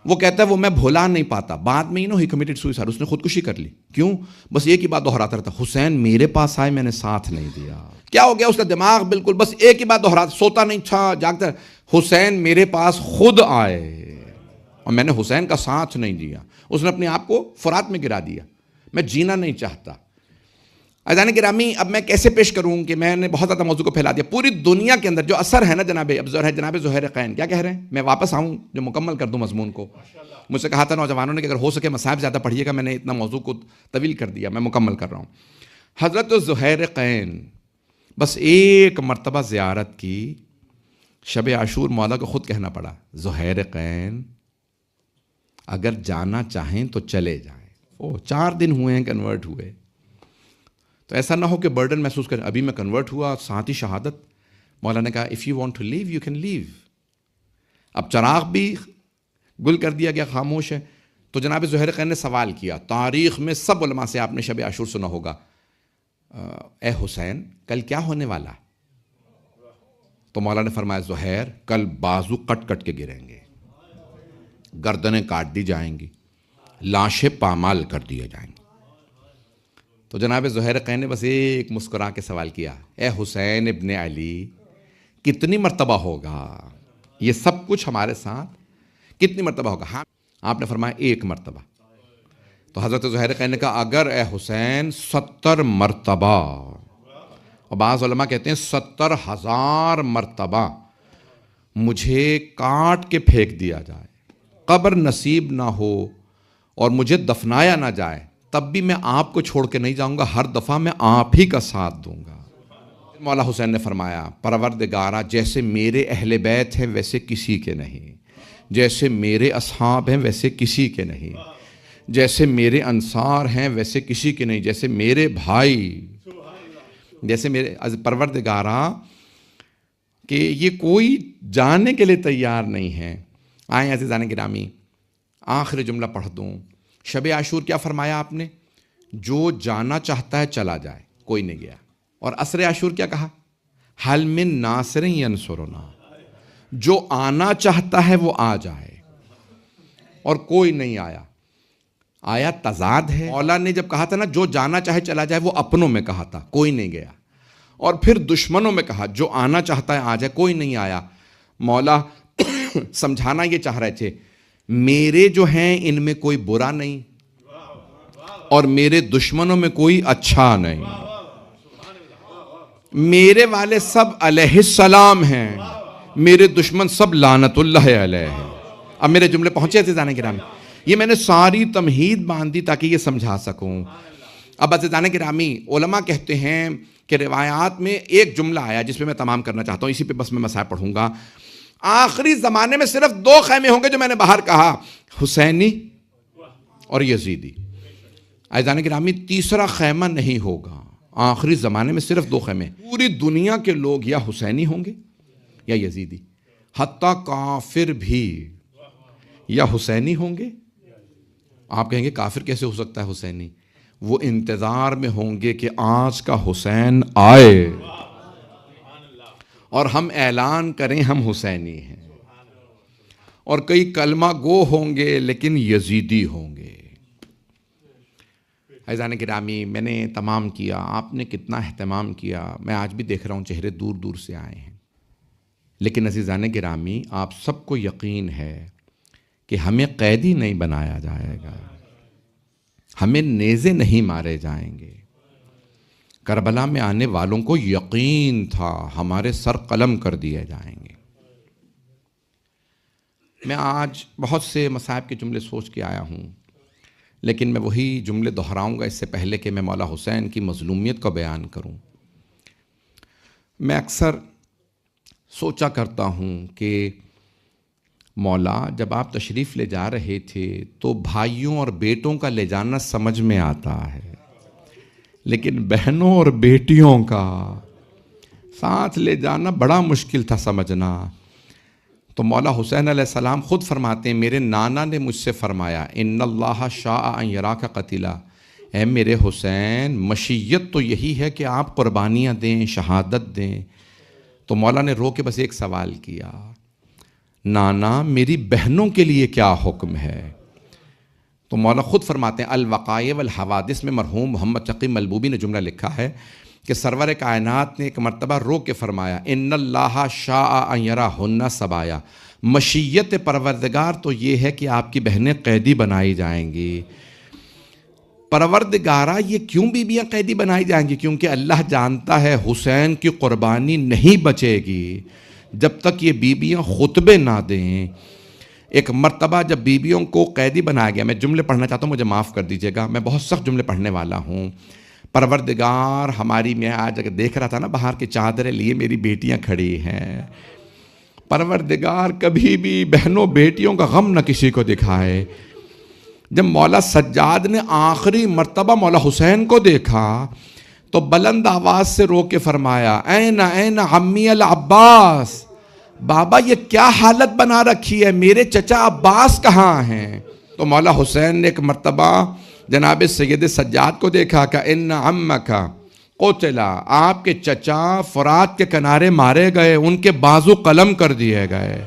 وہ کہتا ہے وہ میں بھولا نہیں پاتا. بعد میں ہی کمیٹڈ سوئسائڈ، اس نے خودکشی کر لی. کیوں؟ بس ایک ہی بات دہراتا رہتا، حسین میرے پاس آئے میں نے ساتھ نہیں دیا. کیا ہو گیا اس کا دماغ؟ بالکل بس ایک ہی بات دہراتا، سوتا نہیں تھا، جاگتا، حسین میرے پاس خود آئے اور میں نے حسین کا ساتھ نہیں دیا. اس نے اپنے آپ کو فرات میں گرا دیا. میں جینا نہیں چاہتا. عزیزان گرامی، اب میں کیسے پیش کروں کہ میں نے بہت زیادہ موضوع کو پھیلا دیا. پوری دنیا کے اندر جو اثر ہے نا جناب، اب جناب زہیر قین کیا کہہ رہے ہیں؟ میں واپس آؤں جو مکمل کر دوں مضمون کو. مجھ سے کہا تھا نوجوانوں نے کہ اگر ہو سکے مصاحف زیادہ پڑھیے گا. میں نے اتنا موضوع کو طویل کر دیا، میں مکمل کر رہا ہوں. حضرت زہیر قین بس ایک مرتبہ زیارت کی. شب عاشور مولا کو خود کہنا پڑا زہیر قین اگر جانا چاہیں تو چلے جائیں. 4 دن ہوئے ہیں کنورٹ ہوئے. تو ایسا نہ ہو کہ برڈن محسوس کریں. ابھی میں کنورٹ ہوا، ساتھ ہی شہادت. مولا نے کہا if you want to leave you can leave. اب چراغ بھی گل کر دیا گیا، خاموش ہے. تو جناب زہیر قین نے سوال کیا. تاریخ میں سب علماء سے آپ نے شب عاشور سنا ہوگا، اے حسین کل کیا ہونے والا؟ تو مولا نے فرمایا زہیر کل بازو کٹ کٹ کے گریں گے، گردنیں کاٹ دی جائیں گی، لاشیں پامال کر دیے جائیں گی. تو جناب زہیر قین نے بس ایک مسکرا کے سوال کیا، اے حسین ابن علی کتنی مرتبہ ہوگا یہ سب کچھ ہمارے ساتھ؟ کتنی مرتبہ ہوگا؟ ہاں. آپ نے فرمایا 1 مرتبہ. تو حضرت زہیر قین نے کہا اگر اے حسین 70 مرتبہ، اور بعض علماء کہتے ہیں 70,000 مرتبہ مجھے کاٹ کے پھینک دیا جائے، قبر نصیب نہ ہو اور مجھے دفنایا نہ جائے، تب بھی میں آپ کو چھوڑ کے نہیں جاؤں گا. ہر دفعہ میں آپ ہی کا ساتھ دوں گا. مولا حسین نے فرمایا پروردگارا جیسے میرے اہل بیت ہیں ویسے کسی کے نہیں، جیسے میرے اصحاب ہیں ویسے کسی کے نہیں، جیسے میرے انصار ہیں ویسے کسی کے نہیں، جیسے میرے بھائی، جیسے میرے پروردگارا کہ یہ کوئی جاننے کے لیے تیار نہیں ہے۔ آئیں عزیزان گرامی آخری جملہ پڑھ دوں۔ شب عاشور کیا فرمایا آپ نے؟ جو جانا چاہتا ہے چلا جائے، کوئی نہیں گیا۔ اور عصر عاشور کیا کہا؟ حل من ناصر ینصرنا، جو آنا چاہتا ہے وہ آ جائے، اور کوئی نہیں آیا۔ آیا تضاد ہے۔ مولا نے جب کہا تھا نا جو جانا چاہے چلا جائے، وہ اپنوں میں کہا تھا، کوئی نہیں گیا، اور پھر دشمنوں میں کہا جو آنا چاہتا ہے آ جائے، کوئی نہیں آیا۔ مولا سمجھانا یہ چاہ رہے تھے میرے جو ہیں ان میں کوئی برا نہیں، اور میرے دشمنوں میں کوئی اچھا نہیں، میرے والے سب علیہ السلام ہیں، میرے دشمن سب لعنت اللہ علیہ ہیں۔ اب میرے جملے پہنچے عزیزان گرامی، یہ میں نے ساری تمہید باندھی تاکہ یہ سمجھا سکوں۔ اب عزیزان گرامی علماء کہتے ہیں کہ روایات میں ایک جملہ آیا جس پہ میں تمام کرنا چاہتا ہوں، اسی پہ بس میں مسائل پڑھوں گا۔ آخری زمانے میں صرف 2 خیمے ہوں گے جو میں نے باہر کہا، حسینی اور یزیدی۔ عزیزان گرامی تیسرا خیمہ نہیں ہوگا، آخری زمانے میں صرف 2 خیمے، پوری دنیا کے لوگ یا حسینی ہوں گے یا یزیدی، حتیٰ کافر بھی یا حسینی ہوں گے۔ آپ کہیں گے کافر کیسے ہو سکتا ہے حسینی؟ وہ انتظار میں ہوں گے کہ آج کا حسین آئے اور ہم اعلان کریں ہم حسینی ہیں، اور کئی کلمہ گو ہوں گے لیکن یزیدی ہوں گے۔ عزیزان گرامی میں نے تمام کیا، آپ نے کتنا اہتمام کیا، میں آج بھی دیکھ رہا ہوں چہرے دور دور سے آئے ہیں، لیکن عزیزان گرامی آپ سب کو یقین ہے کہ ہمیں قیدی نہیں بنایا جائے گا، ہمیں نیزے نہیں مارے جائیں گے۔ کربلا میں آنے والوں کو یقین تھا ہمارے سر قلم کر دیے جائیں گے۔ میں آج بہت سے مصائب کے جملے سوچ کے آیا ہوں، لیکن میں وہی جملے دہراؤں گا اس سے پہلے کہ میں مولا حسین کی مظلومیت کو بیان کروں۔ میں اکثر سوچا کرتا ہوں کہ مولا جب آپ تشریف لے جا رہے تھے تو بھائیوں اور بیٹوں کا لے جانا سمجھ میں آتا ہے، لیکن بہنوں اور بیٹیوں کا ساتھ لے جانا بڑا مشکل تھا سمجھنا۔ تو مولا حسین علیہ السلام خود فرماتے ہیں، میرے نانا نے مجھ سے فرمایا ان اللہ شاء ان یراک قتیلا، اے میرے حسین مشیت تو یہی ہے کہ آپ قربانیاں دیں، شہادت دیں۔ تو مولا نے رو کے بس ایک سوال کیا، نانا میری بہنوں کے لیے کیا حکم ہے؟ تو مولا خود فرماتے ہیں الوقائع والحوادث میں مرحوم محمد تقی ملبوبی نے جملہ لکھا ہے کہ سرور کائنات نے ایک مرتبہ رو کے فرمایا ان اللہ شاء ان یراہن سبایا، مشیت پروردگار تو یہ ہے کہ آپ کی بہنیں قیدی بنائی جائیں گی۔ پروردگارہ یہ کیوں بیویاں قیدی بنائی جائیں گی؟ کیونکہ اللہ جانتا ہے حسین کی قربانی نہیں بچے گی جب تک یہ بیویاں خطبے نہ دیں۔ ایک مرتبہ جب بیویوں کو قیدی بنایا گیا، میں جملے پڑھنا چاہتا ہوں، مجھے معاف کر دیجیے گا، میں بہت سخت جملے پڑھنے والا ہوں۔ پروردگار ہماری، میں آج اگر دیکھ رہا تھا نا باہر کی چادریں لیے میری بیٹیاں کھڑی ہیں، پروردگار کبھی بھی بہنوں بیٹیوں کا غم نہ کسی کو دکھائے۔ جب مولا سجاد نے آخری مرتبہ مولا حسین کو دیکھا تو بلند آواز سے رو کے فرمایا این این عمی العباس، بابا یہ کیا حالت بنا رکھی ہے، میرے چچا عباس کہاں ہیں؟ تو مولا حسین نے ایک مرتبہ جناب سید سجاد کو دیکھا کہ ان عمک قتلا، آپ کے چچا فرات کے کنارے مارے گئے، ان کے بازو قلم کر دیے گئے۔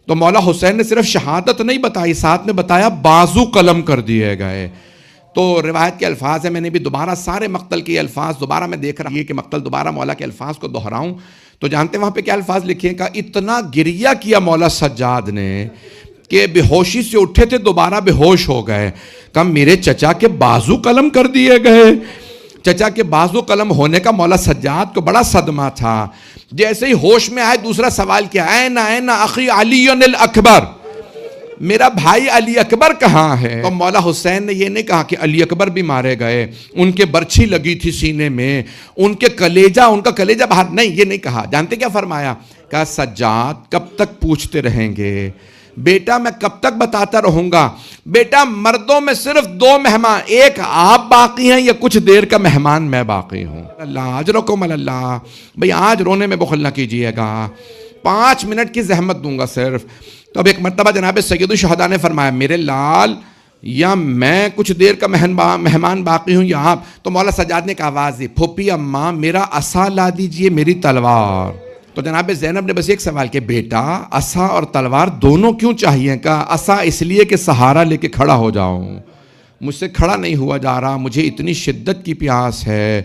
تو مولا حسین نے صرف شہادت نہیں بتائی، ساتھ میں بتایا بازو قلم کر دیے گئے۔ تو روایت کے الفاظ ہیں، میں نے بھی دوبارہ سارے مقتل کے الفاظ دوبارہ میں دیکھ رہا ہوں کہ مقتل دوبارہ مولا کے الفاظ کو دہراؤں تو جانتے ہیں وہاں پہ کیا الفاظ لکھے ہیں؟ کہ اتنا گریہ کیا مولا سجاد نے کہ بے ہوشی سے اٹھے تھے دوبارہ بے ہوش ہو گئے۔ کہ میرے چچا کے بازو قلم کر دیے گئے۔ چچا کے بازو قلم ہونے کا مولا سجاد کو بڑا صدمہ تھا۔ جیسے ہی ہوش میں آئے دوسرا سوال کیا، این این اخی علی الاکبر، میرا بھائی علی اکبر کہاں ہے؟ تو مولا حسین نے یہ نہیں کہا کہ علی اکبر بھی مارے گئے، ان کے برچھی لگی تھی سینے میں، ان کا کلیجہ باہر، نہیں، یہ نہیں کہا۔ جانتے کیا فرمایا؟ کہا سجاد کب تک پوچھتے رہیں گے بیٹا، میں کب تک بتاتا رہوں گا بیٹا، مردوں میں صرف 2 مہمان، ایک آپ باقی ہیں یا کچھ دیر کا مہمان میں باقی ہوں۔ اللہ اجرکم اللہ، بھئی آج رونے میں بخل نہ کیجئے گا، 5 منٹ کی زحمت دوں گا صرف۔ تو اب ایک مرتبہ جناب سید الشہداء نے فرمایا میرے لال، یا میں کچھ دیر کا مہمان باقی ہوں یا آپ؟ تو مولا سجاد نے ایک آواز دی، پھوپھی اماں میرا عصا لا دیجئے، میری تلوار۔ تو جناب زینب نے بس ایک سوال کہ بیٹا عصا اور تلوار دونوں کیوں چاہیے؟ کہا عصا اس لیے کہ سہارا لے کے کھڑا ہو جاؤں، مجھ سے کھڑا نہیں ہوا جا رہا، مجھے اتنی شدت کی پیاس ہے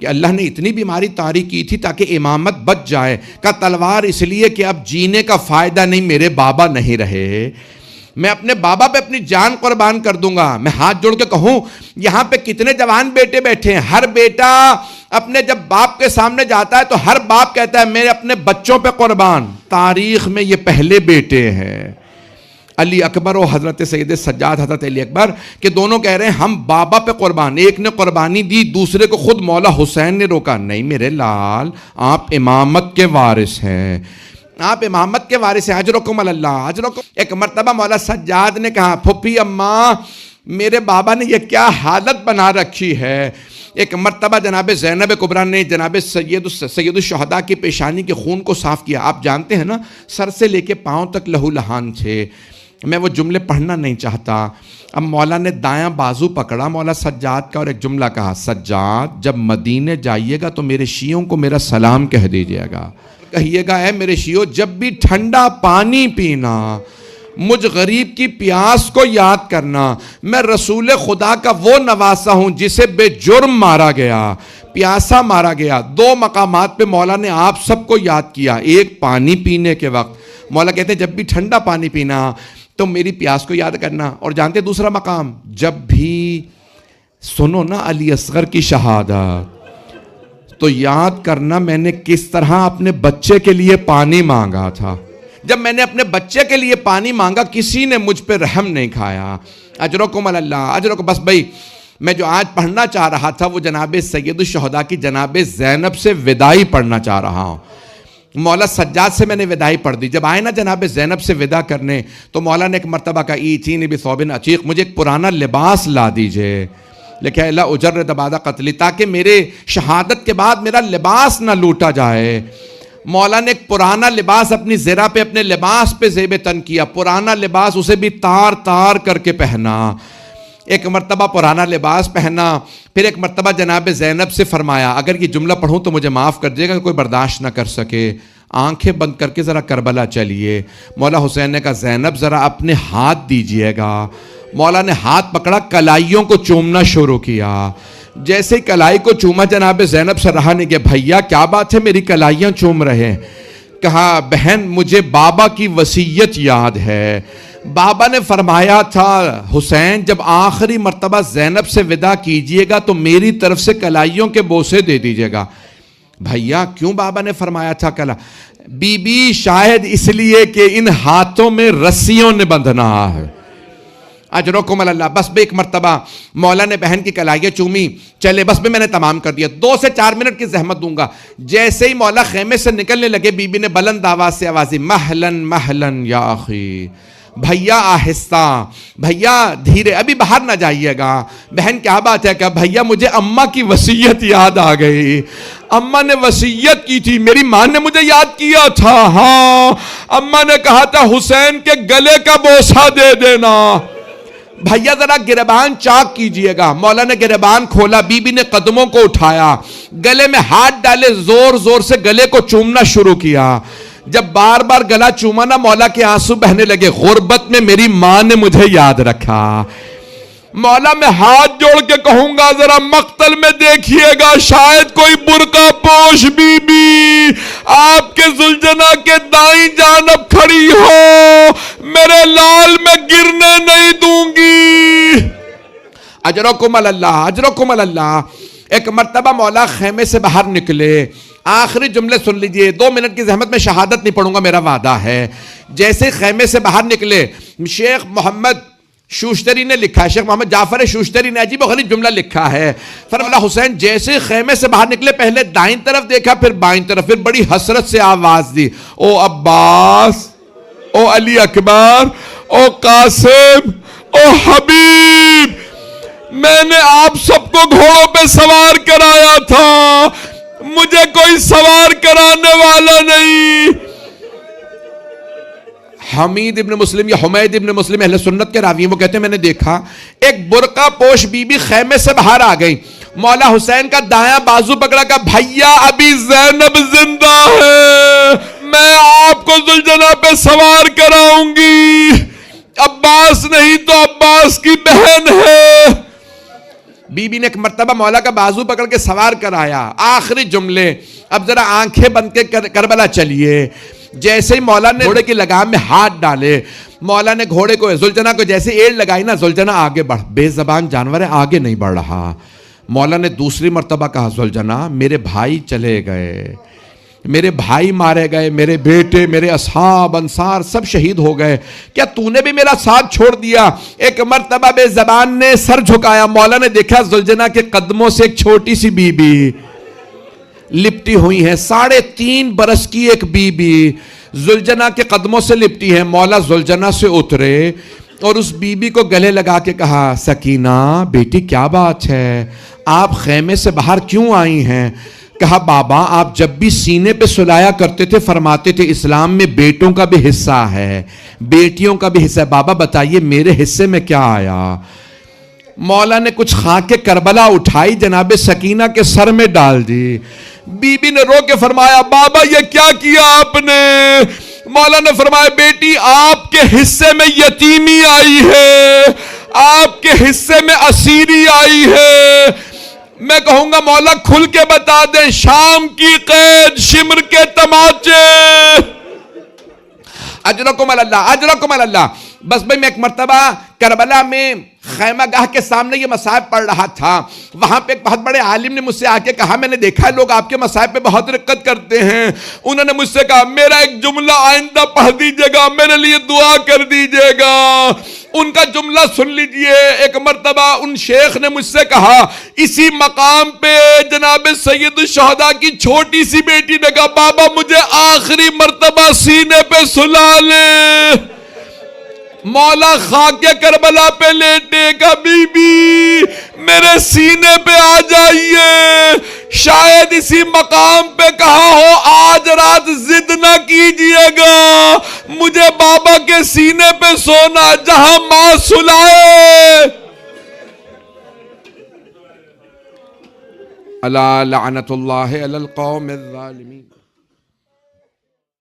کہ اللہ نے اتنی بیماری طاری کی تھی تاکہ امامت بچ جائے۔ کہا تلوار اس لیے کہ اب جینے کا فائدہ نہیں، میرے بابا نہیں رہے، میں اپنے بابا پہ اپنی جان قربان کر دوں گا۔ میں ہاتھ جوڑ کے کہوں یہاں پہ کتنے جوان بیٹے بیٹھے ہیں، ہر بیٹا اپنے جب باپ کے سامنے جاتا ہے تو ہر باپ کہتا ہے میرے اپنے بچوں پہ قربان۔ تاریخ میں یہ پہلے بیٹے ہیں علی اکبر و حضرت سید سجاد حضرت علی اکبر، کہ دونوں کہہ رہے ہیں ہم بابا پہ قربان۔ ایک نے قربانی دی، دوسرے کو خود مولا حسین نے روکا، نہیں میرے لال آپ امامت کے وارث ہیں، آپ امامت کے وارث ہیں، اجرکم اللہ اجرکم۔ ایک مرتبہ مولا سجاد نے کہا پھوپھی اماں میرے بابا نے یہ کیا حالت بنا رکھی ہے۔ ایک مرتبہ جناب زینب کبریٰ نے جناب سید الشہداء کی پیشانی کے خون کو صاف کیا۔ آپ جانتے ہیں نا سر سے لے کے پاؤں تک لہو لہان تھے، میں وہ جملے پڑھنا نہیں چاہتا۔ اب مولا نے دایاں بازو پکڑا مولا سجاد کا اور ایک جملہ کہا، سجاد جب مدینے جائیے گا تو میرے شیعوں کو میرا سلام کہہ دیجیے گا، کہیے گا اے میرے شیعوں جب بھی ٹھنڈا پانی پینا، مجھ غریب کی پیاس کو یاد کرنا، میں رسول خدا کا وہ نواسا ہوں جسے بے جرم مارا گیا، پیاسا مارا گیا۔ 2 مقامات پہ مولا نے آپ سب کو یاد کیا، ایک پانی پینے کے وقت مولا کہتے ہیں جب بھی ٹھنڈا پانی پینا تو میری پیاس کو یاد کرنا، اور جانتے دوسرا مقام جب بھی سنو نا علی اصغر کی شہادت تو یاد کرنا میں نے کس طرح اپنے بچے کے لیے پانی مانگا تھا، جب میں نے اپنے بچے کے لیے پانی مانگا کسی نے مجھ پہ رحم نہیں کھایا۔ اجرکم اللہ اجرکم۔ بس بھائی میں جو آج پڑھنا چاہ رہا تھا وہ جناب سید الشہداء کی جناب زینب سے وداعی پڑھنا چاہ رہا ہوں۔ مولا سجاد سے میں نے وداعی پڑھ دی، جب آئے نا جناب زینب سے ودا کرنے تو مولا نے ایک مرتبہ کہا ایتینی بثوب عتیق، مجھے ایک پرانا لباس لا دیجئے، لکھا اللہ اجرد بعد قتلی، تاکہ میرے شہادت کے بعد میرا لباس نہ لوٹا جائے۔ مولا نے ایک پرانا لباس اپنی زرہ پہ اپنے لباس پہ زیب تن کیا، پرانا لباس اسے بھی تار تار کر کے پہنا، ایک مرتبہ پرانا لباس پہنا، پھر ایک مرتبہ جناب زینب سے فرمایا اگر یہ جملہ پڑھوں تو مجھے معاف کر دے گا، کوئی برداشت نہ کر سکے، آنکھیں بند کر کے ذرا کربلا چلیے۔ مولا حسین نے کہا زینب ذرا اپنے ہاتھ دیجئے گا۔ مولا نے ہاتھ پکڑا، کلائیوں کو چومنا شروع کیا، جیسے کلائی کو چوما جناب زینب سے رہا نہیں کہ بھیا کیا بات ہے میری کلائیاں چوم رہے ہیں؟ کہا بہن مجھے بابا کی وصیت یاد ہے، بابا نے فرمایا تھا حسین جب آخری مرتبہ زینب سے ودا کیجئے گا تو میری طرف سے کلائیوں کے بوسے دے دیجئے گا۔ بھیا کیوں بابا نے فرمایا تھا کلا؟ بی بی شاید اس لیے کہ ان ہاتھوں میں رسیوں نے بندھنا ہے۔ اجرکم اللہ۔ بس بے ایک مرتبہ مولا نے بہن کی کلائیاں چومی، چلے بس میں نے تمام کر دیا، 2 سے 4 منٹ کی زحمت دوں گا۔ جیسے ہی مولا خیمے سے نکلنے لگے بی بی نے بلند آواز سے آوازی مہلن مہلن یا اخی، بھیا آہستہ، بھیا دھیرے، ابھی باہر نہ جائیے گا۔ بہن کیا بات ہے؟ کہ بھیا مجھے اماں کی وصیت یاد آ گئی، اماں نے وصیت کی تھی، میری ماں نے مجھے یاد کیا تھا، ہاں اماں نے کہا تھا حسین کے گلے کا بوسہ دے دینا، بھیا ذرا گریبان چاک کیجئے گا۔ مولا نے گریبان کھولا، بی بی نے قدموں کو اٹھایا، گلے میں ہاتھ ڈالے، زور زور سے گلے کو چومنا شروع کیا۔ جب بار بار گلا چوما نا مولا کے آنسو بہنے لگے، غربت میں میری ماں نے مجھے یاد رکھا۔ مولا میں ہاتھ جوڑ کے کہوں گا ذرا مقتل میں دیکھیے گا شاید کوئی برقع پوش بی بی آپ کے زلجنا کے دائیں جانب کھڑی ہو، میرے لال میں گرنے نہیں دوں گی۔ اجرکم اللہ اجرکم اللہ۔ ایک مرتبہ مولا خیمے سے باہر نکلے، آخری جملے سن لیجئے، 2 منٹ کی زحمت میں شہادت نہیں پڑھوں گا، میرا وعدہ ہے. جیسے خیمے سے باہر نکلے، شیخ محمد شوشتری نے لکھا ہے، شیخ محمد جعفر شوشتری نے عجیب و غریب جملہ لکھا ہے. فرمایا حسین جیسے خیمے سے باہر نکلے، پہلے دائیں طرف دیکھا پھر بائیں طرف، پھر بڑی حسرت سے آواز دی، او عباس، او علی اکبر، او قاسم، او حبیب، میں نے آپ سب کو گھوڑوں پہ سوار کرایا تھا، مجھے کوئی سوار کرانے والا نہیں. حمید ابن مسلم یا حمید ابن مسلم اہل سنت کے راوی ہیں، وہ کہتے ہیں میں نے دیکھا ایک برقع پوش بی بی خیمے سے باہر آ گئی، مولا حسین کا دایاں بازو پکڑا، کہا بھیا ابھی زینب زندہ ہے، میں آپ کو ذوالجناح پہ سوار کراؤں گی، عباس نہیں تو عباس کی بہن ہے. بی بی نے ایک مرتبہ مولا کا بازو پکڑ کے سوار کرایا. آخری جملے، اب ذرا آنکھیں بند کے کربلا چلیے. جیسے ہی مولا نے گھوڑے کی لگام میں ہاتھ ڈالے، مولا نے گھوڑے کو ذوالجناح کو جیسے ایڑ لگائی نا، ذوالجناح آگے بڑھ، بے زبان جانور ہے آگے نہیں بڑھ رہا. مولا نے دوسری مرتبہ کہا ذوالجناح میرے بھائی چلے گئے، میرے بھائی مارے گئے، میرے بیٹے، میرے اصحاب انصار سب شہید ہو گئے، کیا تو نے بھی میرا ساتھ چھوڑ دیا؟ ایک مرتبہ بے زبان نے سر جھکایا، مولا نے دیکھا ذوالجناح کے قدموں سے ایک چھوٹی سی بی بی لپٹی ہوئی ہے، 3.5 برس کی ایک بی بی ذوالجناح کے قدموں سے لپٹی ہے. مولا ذوالجناح سے اترے اور اس بی بی کو گلے لگا کے کہا سکینہ بیٹی کیا بات ہے، آپ خیمے سے باہر کیوں آئی ہیں؟ کہا بابا آپ جب بھی سینے پہ سلایا کرتے تھے فرماتے تھے اسلام میں بیٹوں کا بھی حصہ ہے، بیٹیوں کا بھی حصہ ہے، بابا بتائیے میرے حصے میں کیا آیا؟ مولا نے کچھ خاک کربلا اٹھائی، جناب سکینہ کے سر میں ڈال دی. بی بی نے رو کے فرمایا بابا یہ کیا کیا آپ نے؟ مولا نے فرمایا بیٹی آپ کے حصے میں یتیمی آئی ہے، آپ کے حصے میں اسیری آئی ہے. میں کہوں گا مولا کھل کے بتا دیں، شام کی قید، شمر کے تماچے، اجرکم اللہ، اجرکم اللہ. بس بھئی میں ایک مرتبہ کربلا میں خیمہ گاہ کے سامنے یہ مصائب پڑھ رہا تھا، وہاں پہ ایک بہت بڑے عالم نے مجھ سے آ کے کہا میں نے دیکھا ہے لوگ آپ کے مصائب پہ بہت رقت کرتے ہیں. انہوں نے مجھ سے کہا میرا ایک جملہ آئندہ پڑھ دیجئے گا، میرے لیے دعا کر دیجئے گا. ان کا جملہ سن لیجئے. ایک مرتبہ ان شیخ نے مجھ سے کہا اسی مقام پہ جناب سید الشہداء کی چھوٹی سی بیٹی نے کہا بابا مجھے آخری مرتبہ سینے پہ سلا لے. مولا خاک کربلا پہ لیٹے گا بی بی میرے سینے پہ آ جائیے، شاید اسی مقام پہ کہا ہو آج رات ضد نہ کیجئے گا، مجھے بابا کے سینے پہ سونا جہاں ماں سلائے. الا لعنت اللہ علی القوم الظالمین.